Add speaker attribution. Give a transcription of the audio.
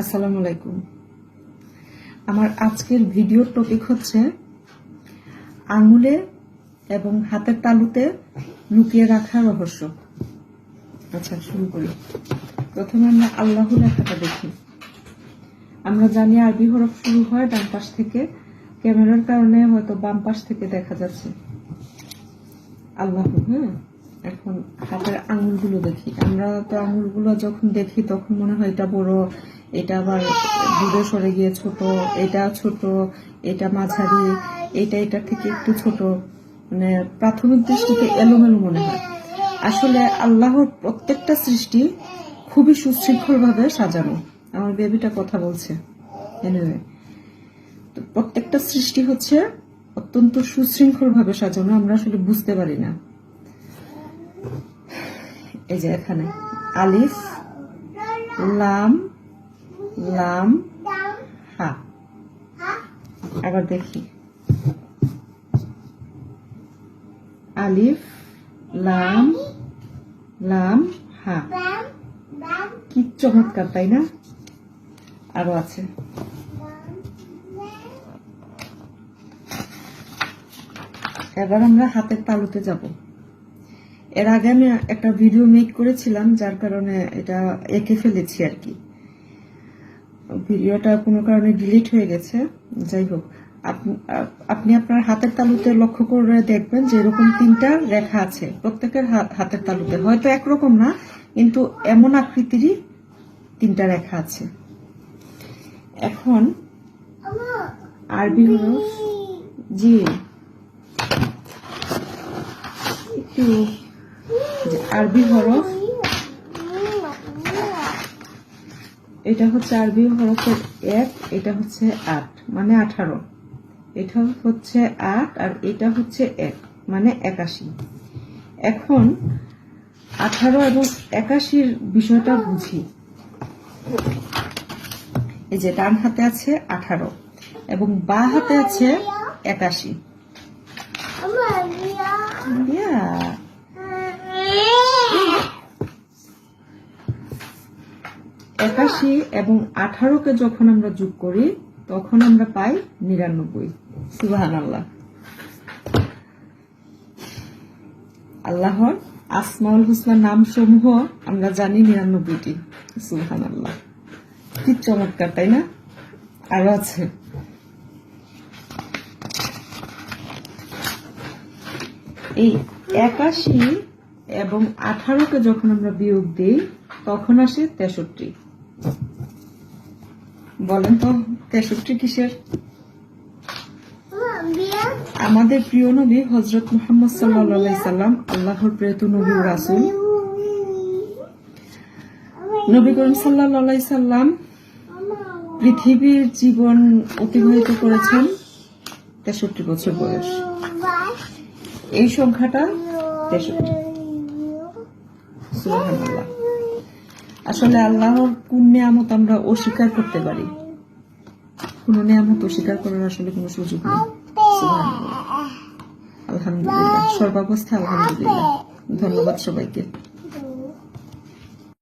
Speaker 1: আসসালামু আলাইকুম। আমার আজকের ভিডিওর টপিক হচ্ছে আঙুলে এবং হাতের তালুতে লুকিয়ে রাখা রহস্য। আচ্ছা, শুরু করি। প্রথমে আমরা আল্লাহু লেখাটা দেখি। আমরা জানি আরবি হরফ শুরু হয় ডান পাশ থেকে, ক্যামেরার কারণে হয়তো বাম পাশ থেকে দেখা যাচ্ছে আল্লাহু। হ্যাঁ, এখন হাতের আঙুলগুলো দেখি। আমরা তো আঙুলগুলো যখন দেখি তখন মনে হয় এটা বড়, এটা আবার দূরে সরে গিয়ে ছোট, এটা ছোট, এটা মাঝারি, এটা এটার থেকে একটু ছোট, মানে প্রাথমিক দৃষ্টিতে এলোমেলো মনে হয়। আসলে আল্লাহর প্রত্যেকটা সৃষ্টি খুবই সুশৃঙ্খল ভাবে সাজানো। আমার বেবিটা কথা বলছে। এনিওয়ে, তো প্রত্যেকটা সৃষ্টি হচ্ছে অত্যন্ত সুশৃঙ্খল ভাবে সাজানো, আমরা আসলে বুঝতে পারি না। এই যে এখানে আলিফ লাম লাম হা। আবার দেখি আলিফ লাম লাম হা। কি চমৎকার, তাই না? আরো আছে। এবার আমরা হাতের তালুতে যাব। এর আগে আমি একটা ভিডিও মেক করেছিলাম, যার কারণে এটা এঁকে ফেলেছি আর কি। ভিডিওটা কোনো কারণে ডিলিট হয়ে গেছে। যাই হোক, আপনি আপনার হাতের তালুতে লক্ষ্য করে দেখবেন যে এরকম তিনটা রেখা আছে প্রত্যেকের হাতের তালুতে। হয়তো একরকম না, কিন্তু এমন আকৃতিরই তিনটা রেখা আছে। এখন আরবি হরফ, জি একটু, আরবি হরফ, এটা হচ্ছে আরবি হরফের 1, এটা হচ্ছে 8 মানে 18, এটা হচ্ছে 8 আর এটা হচ্ছে 1 মানে 81। এখন 18 এবং 81-র বিষয়টা বুঝি। এই যে ডান হাতে আছে 18 এবং বাঁ হাতে আছে 81। 81 এবং 18-কে যখন আমরা যোগ করি তখন আমরা পাই 99। সুবহানাল্লাহ। আল্লাহর আসমাউল হুসনার নাম সমূহ আমরা জানি 99টি। সুবহানাল্লাহ, কি চমৎকার, তাই না? আরো আছে। এই 81 এবং 18-কে যখন আমরা বিয়োগ দিই তখন আসে 63। বলেন তো 63 কিসের? আমাদের প্রিয় নবী হযরত মুহাম্মদ সাল্লাল্লাহু আলাইহি সাল্লাম, আল্লাহর প্রেরিত নবী ও রাসূল। নবী করিম সাল্লাল্লাহু আলাইহি সাল্লাম পৃথিবীর জীবন অতিবাহিত করেছেন 63 বছর বয়স। এই সংখ্যাটা 63। সুবহানাল্লাহ। আসলে আল্লাহর কোন নিয়ামত আমরা অস্বীকার করতে পারি? কোন নিয়ামত অস্বীকার করার আসলে কোনো সুযোগ নেই। সুবহানাল্লাহ, আলহামদুলিল্লাহ, সর্বাবস্থায় আলহামদুলিল্লাহ। ধন্যবাদ সবাইকে।